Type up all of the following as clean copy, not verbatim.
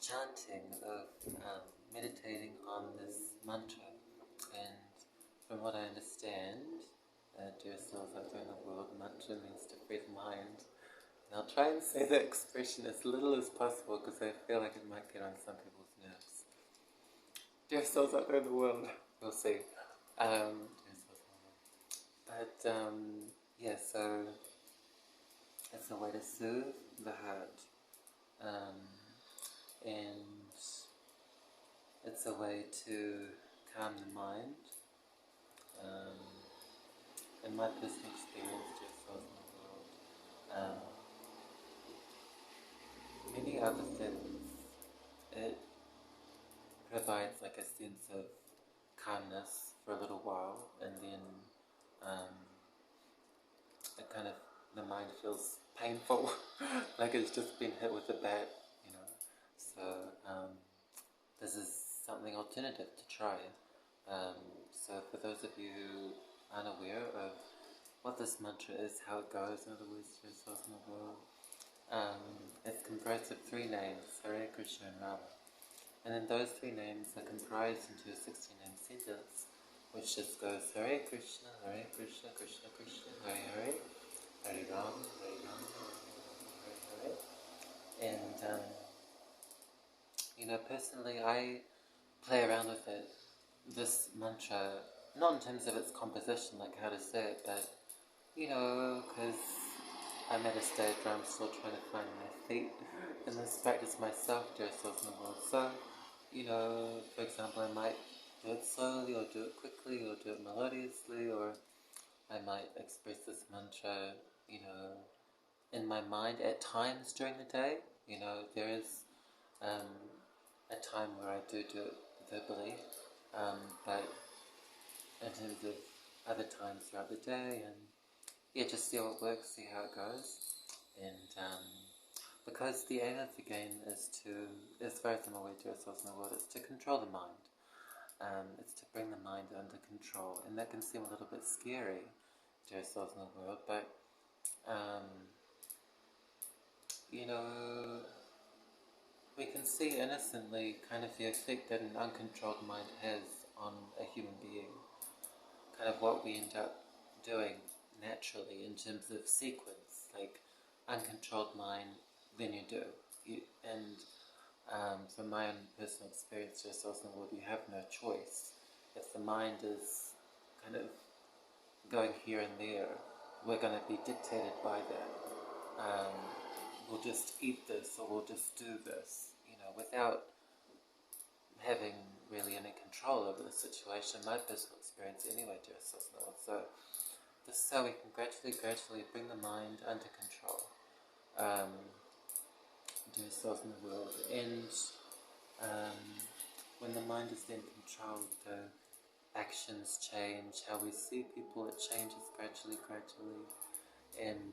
chanting, of meditating on this mantra. And from what I understand, dear souls out there in the world, mantra means to free the mind. And I'll try and say the expression as little as possible because I feel like it might get on some people's nerves. Dear souls out there in the world, we'll see. But yeah, so it's a way to soothe the heart, and it's a way to calm the mind. In my personal experience, just souls in the world, many other things, it provides like a sense of calmness for a little while, and then it kind of, the mind feels painful, like it's just been hit with a bat, you know. So this is something alternative to try. So for those of you who aren't aware of what this mantra is, how it goes, in other words, dear souls in the world, it's comprised of 3 names, Hare Krishna and Rama. And then those 3 names are comprised into a 16-name sentence, which just goes Hare Krishna, Krishna Krishna, Hare Hare, Hare Rama, Hare Rama, Hare Hare. And, you know, personally, I play around with it, this mantra, not in terms of its composition, like how to say it, but, you know, because I'm at a stage where I'm still trying to find my feet in this practice myself, dear souls in the world. So, you know, for example, I might do it slowly, or do it quickly, or do it melodiously, or I might express this mantra, you know, in my mind at times during the day. You know, there is a time where I do it verbally, but in terms of other times throughout the day, and yeah, just see how it works, see how it goes. And because the aim of the game is to, as far as I'm aware, dear souls in the world, it's to control the mind. It's to bring the mind under control, and that can seem a little bit scary, dear souls in the world, but you know, we can see innocently kind of the effect that an uncontrolled mind has on a human being, kind of what we end up doing naturally in terms of sequence, like uncontrolled mind, then you do. And from my own personal experience, just souls in the world, you have no choice. If the mind is kind of going here and there, we're going to be dictated by that. We'll just eat this, or we'll just do this, you know, without having really any control over the situation. My personal experience anyway, dear souls in the world. So this is how we can gradually bring the mind under control, dear souls in the world. And when the mind is then controlled, the actions change, how we see people, it changes gradually. And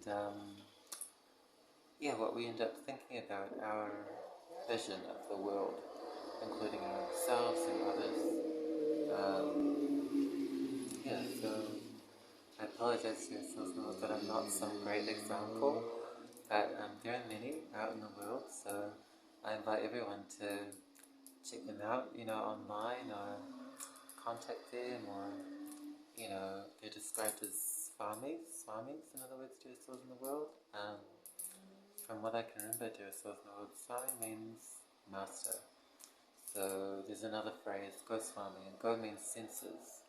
yeah, what we end up thinking about, our vision of the world, including ourselves and others. Yeah, so I apologize to yourselves now that I'm not some great example, but there are many out in the world, so I invite everyone to check them out, you know, online, or contact them, or, you know, they're described as swamis, in other words, dear souls in the world. From what I can remember, dear souls in the world, swami means master. So there's another phrase, Goswami, and Go means senses.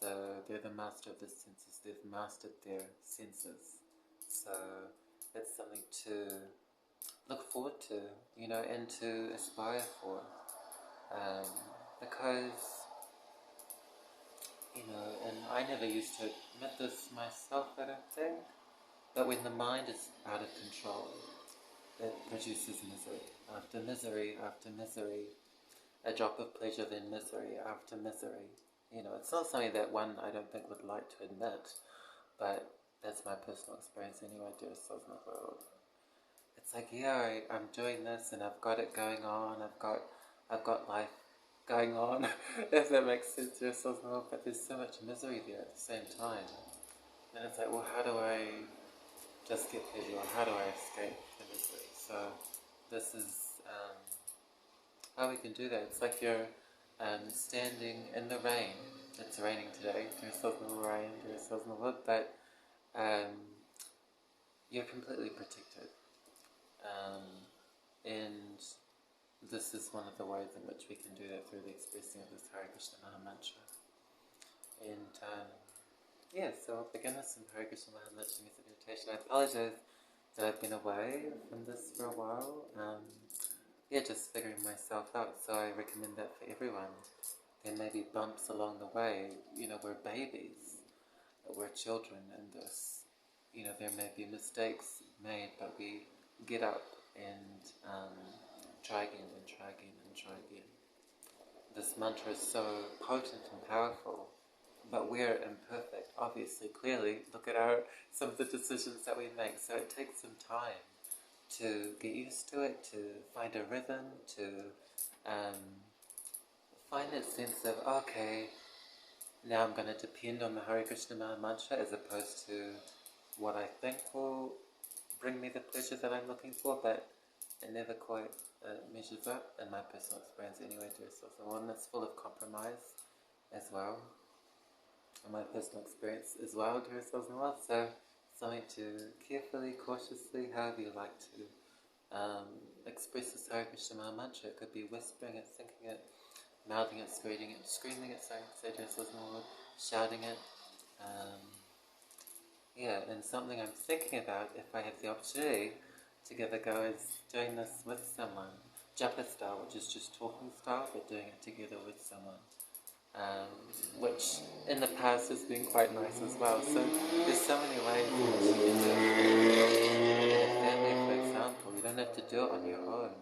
So they're the master of the senses. They've mastered their senses. So it's something to look forward to, you know, and to aspire for. Because, you know, and I never used to admit this myself, I don't think, but when the mind is out of control, it produces misery after misery after misery. A drop of pleasure, then misery after misery. You know, it's not something that one, I don't think, would like to admit, but that's my personal experience anyway, dear souls in the world. It's like, yeah, I'm doing this, and I've got it going on, I've got life going on, if that makes sense, dear souls in the world, but there's so much misery there at the same time. And it's like, well, how do I just get pleasure, or how do I escape the misery? So this is how we can do that. It's like you're standing in the rain. It's raining today. There's still no rain. There's still no wood, but you're completely protected. And this is one of the ways in which we can do that through the expressing of this Hare Krishna Maha Mantra. And so I'll begin with some Hare Krishna Maha Mantra music meditation. I apologize that I've been away from this for a while. Just figuring myself out. So I recommend that for everyone. There may be bumps along the way. We're babies. We're children in this. There may be mistakes made, but we get up and try again and try again and try again. This mantra is so potent and powerful, but we're imperfect, obviously, clearly. Look at some of the decisions that we make. So it takes some time to get used to it, to find a rhythm, to find that sense of, okay, now I'm going to depend on the Hare Krishna Maha Mantra as opposed to what I think will bring me the pleasure that I'm looking for, but it never quite measures up in my personal experience anyway. There's also one that's full of compromise as well, in my personal experience as well. So something to carefully, cautiously, however you like to express this Hare Krishna Maha Mantra. It could be whispering it, thinking it, mouthing it, screaming it, shouting it. And something I'm thinking about, if I have the opportunity to give a go, is doing this with someone. Japa style, which is just talking style, but doing it together with someone. Which in the past has been quite nice as well. So there's so many ways in which you can do it. In a family, for example, you don't have to do it on your own.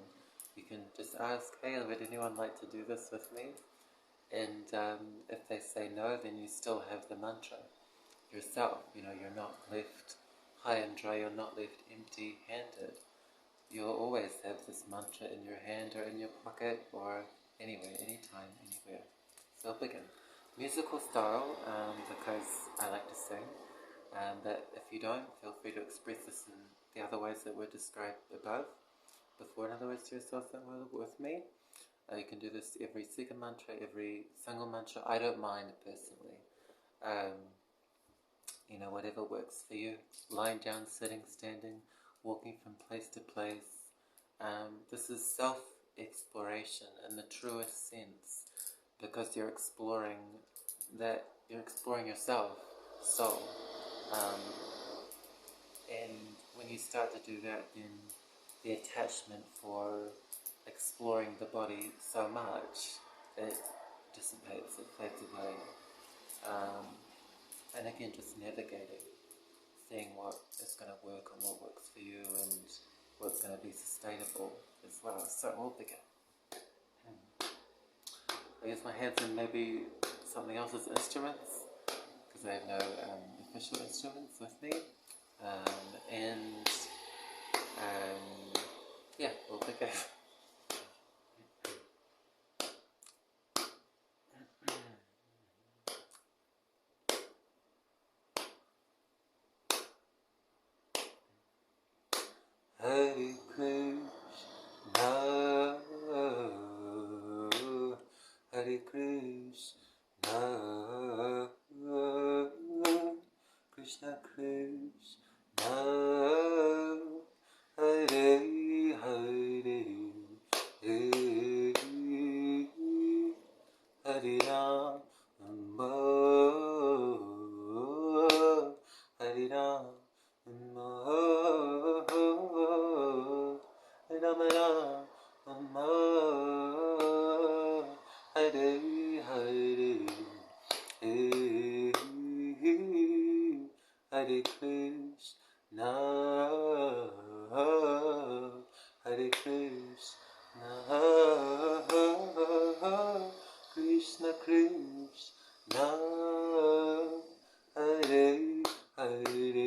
You can just ask, hey, would anyone like to do this with me? And if they say no, then you still have the mantra yourself. You're not left high and dry, you're not left empty-handed. You'll always have this mantra in your hand or in your pocket or anywhere, anytime, anywhere. So I'll begin. Musical style, because I like to sing, but if you don't, feel free to express this in the other ways that were described above. Before, in other words, to yourself with me. You can do this every second mantra, every single mantra. I don't mind personally. Whatever works for you. Lying down, sitting, standing, walking from place to place. This is self-exploration in the truest sense, because you're exploring yourself, soul. And when you start to do that, then the attachment for exploring the body so much, it dissipates, it fades away. And again, just navigating, seeing what is going to work and what works for you and what's going to be sustainable as well. So we'll begin. I use my hands and maybe something else's instruments, because I have no official instruments with me. We'll begin. Hare Krishna, Hare Krishna, Krishna Krishna, Hare Hare, Hare Rama, Hare Rama, Rama Rama, Hare Hare, Hare Krishna, Hare Krishna, Krishna Krishna, Hare Hare,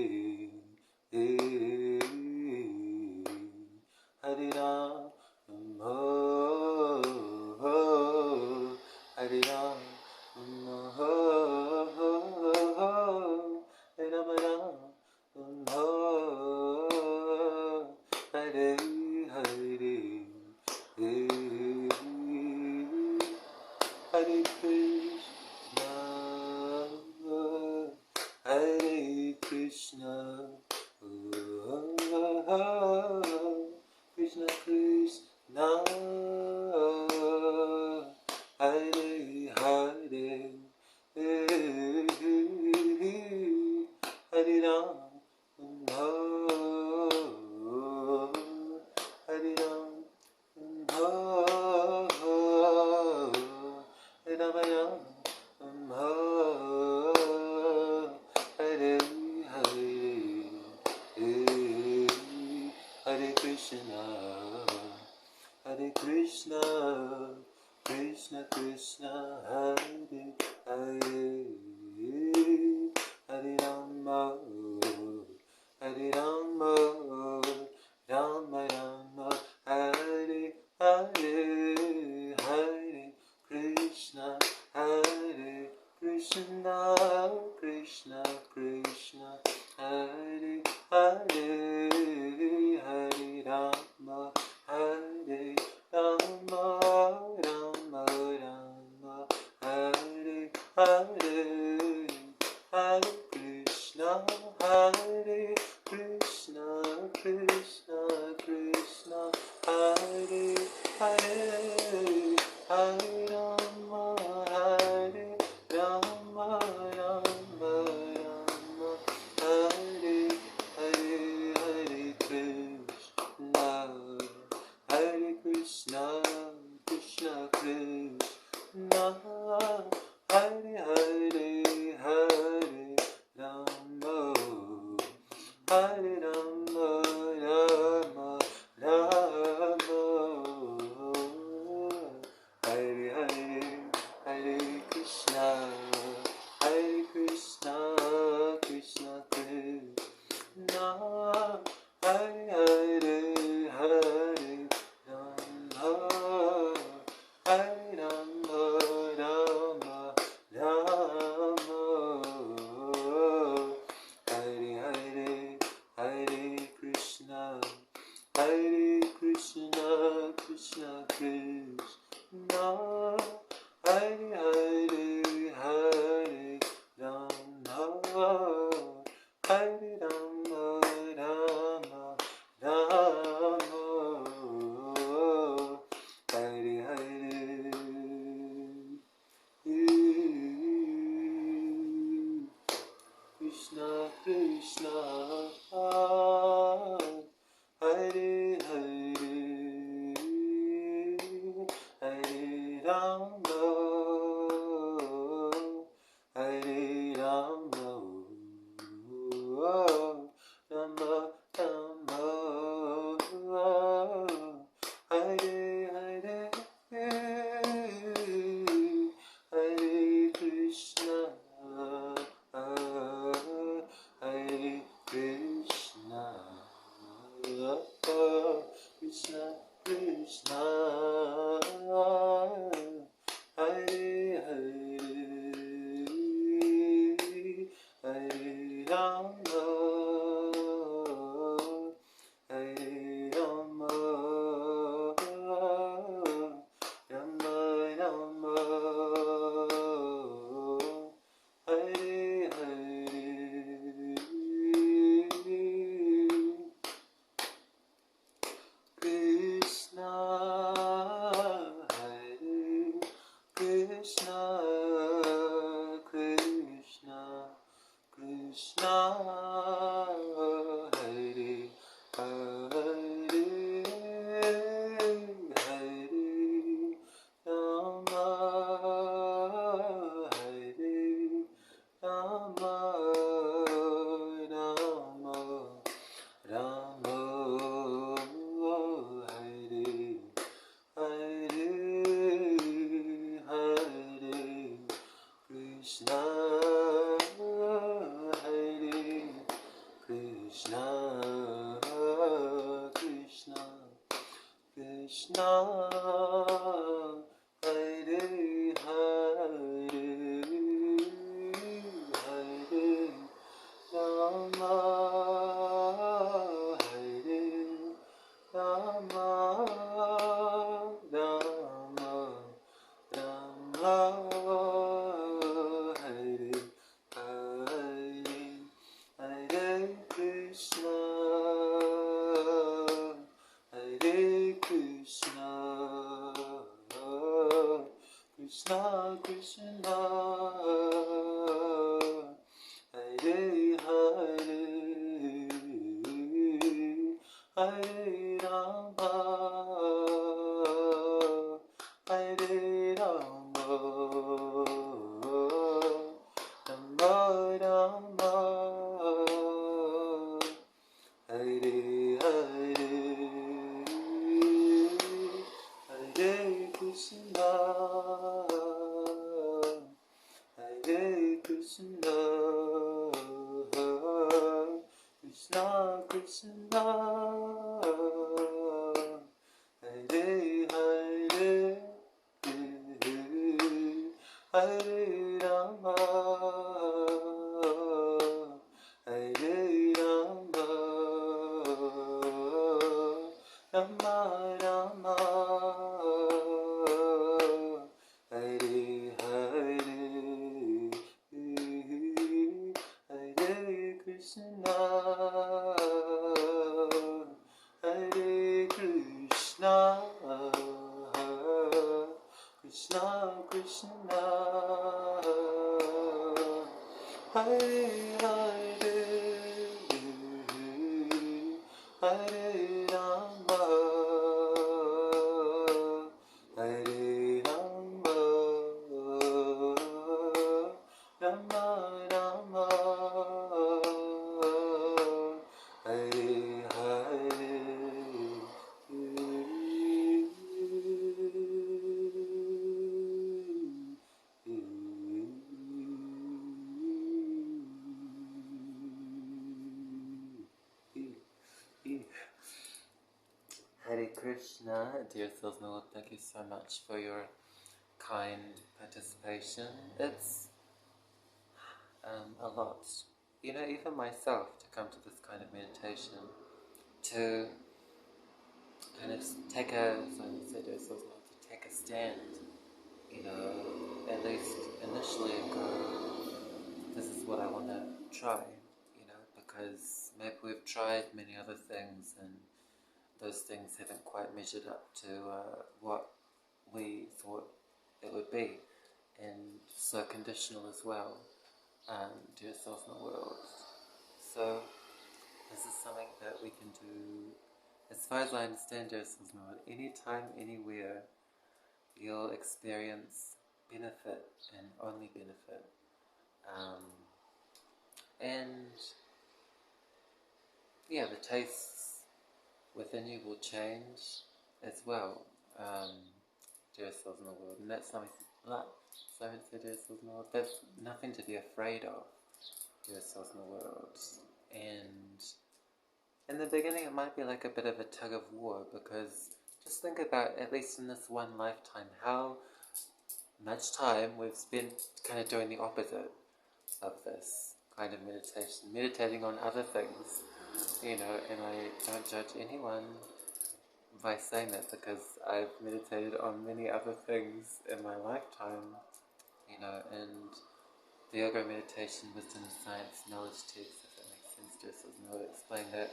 Hare Rama, Hare Rama, Rama Rama, Hare Hare, Hare Krishna, Hare Krishna, Krishna Krishna, Hare Hare, Hare Rama, Hare Rama, Rama Rama, Hare Hare, Hare Krishna, Hare Krishna, Krishna Krishna, Hare Hare, Hare Rama, Hare Rama, Rama Rama, Hare Hare, Hare Krishna, Hare Krishna, Krishna Krishna, Hare Hare, Hare Rama, Hare Rama, Rama Rama, Hare Hare, Hare Krishna, Hare Krishna, Krishna Krishna, Hare Hare, Hare Rama, Hare Rama, Rama Rama, Hare Hare, Hare Krishna, Hare Krishna, Krishna Krishna, Hare Hare, Hare Rama, Hare Rama, Rama Rama, Hare Hare, Hare Krishna, Hare Krishna, Krishna Krishna, Hare Hare, Hare Rama, Hare Rama, Rama Rama, Hare Hare, Krishna Krishna, Hare Hare, Hare Rama, Hare Rama, Rama Rama, Hare Hare, Hare Krishna, Hare Krishna, Krishna Krishna, Hare Hare, Hare Rama, Hare Rama, Rama Rama, Hare Hare, Krishna, Hare Krishna, Krishna Krishna, Hare Hare, Hare Rama, Hare Rama, Rama Rama, Hare Hare, Hare Krishna, Hare Krishna, Krishna Krishna, Hare Hare, Hare Rama, Hare Rama, Rama Rama, Hare Hare, Hare Krishna, Hare Krishna, Krishna Krishna, Hare Hare, Hare Rama, Hare Rama, Rama Rama, Hare Hare, Hare Hare, Hare Rama, Hare Rama, Rama Rama, Hare Hare, Hare Krishna, Hare Krishna, Krishna Krishna, Hare Hare, Hare Rama, Hare Rama, Rama Rama, Hare Hare. Hare Krishna, dear souls, Lord, thank you so much for your kind participation. It's a lot. You know, even myself, to come to this kind of meditation, to kind of take a, so I said, dear souls, Lord, to take a stand, you know, at least initially and go, this is what I want to try, you know, because maybe we've tried many other things and those things haven't quite measured up to what we thought it would be, and so conditional as well, dear souls in the world. So this is something that we can do, as far as I understand, dear souls in the world, anytime, anywhere, you'll experience benefit and only benefit. And yeah, the tastes within you will change as well, dear souls in the world, and that's something like, so dear souls in the world, that's nothing to be afraid of, dear souls in the world. And in the beginning it might be like a bit of a tug of war, because just think about, at least in this one lifetime, how much time we've spent kind of doing the opposite of this kind of meditation, meditating on other things, you know, and I don't judge anyone by saying that, because I've meditated on many other things in my lifetime, you know, and the yoga meditation, wisdom, science, knowledge text, if that makes sense, just as no explain that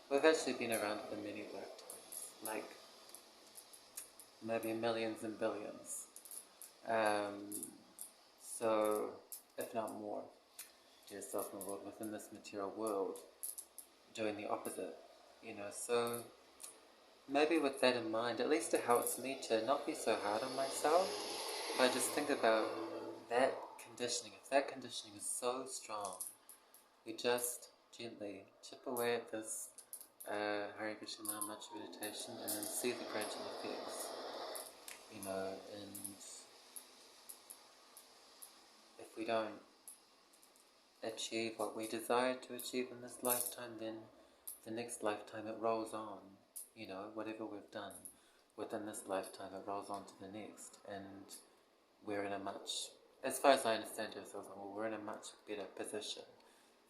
we've actually been around for many lifetimes, like maybe millions and billions, so if not more, dear self in the world, within this material world, doing the opposite, you know. So maybe with that in mind, at least it helps me to not be so hard on myself. If I just think about that conditioning, if that conditioning is so strong, we just gently chip away at this Hare Krishna Maha Mantra meditation, and then see the gradual effects, you know. And if we don't achieve what we desire to achieve in this lifetime, then the next lifetime it rolls on, you know, whatever we've done within this lifetime, it rolls on to the next, and we're in a much, as far as I understand ourselves, we're in a much better position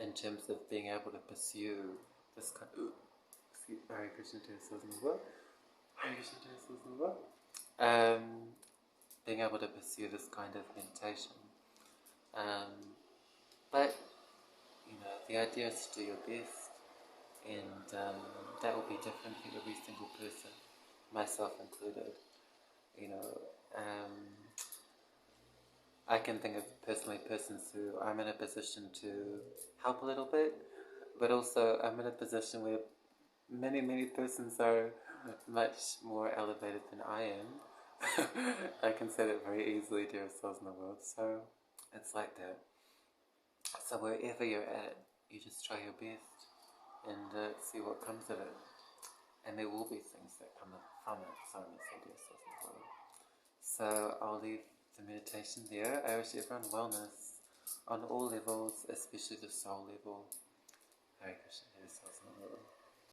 in terms of being able to pursue this kind of, Hare Krishna to ourselves in the world, Hare Krishna to ourselves in the world, being able to pursue this kind of meditation. But, you know, the idea is to do your best, and that will be different for every single person, myself included, you know. I can think of personally persons who I'm in a position to help a little bit, but also I'm in a position where many persons are much more elevated than I am. I can say that very easily, dear souls in the world, so it's like that. So wherever you're at, you just try your best and see what comes of it. And there will be things that come from it, so dear souls in the world. So I'll leave the meditation there. I wish everyone wellness on all levels, especially the soul level. Hare Krishna, dear souls in the world.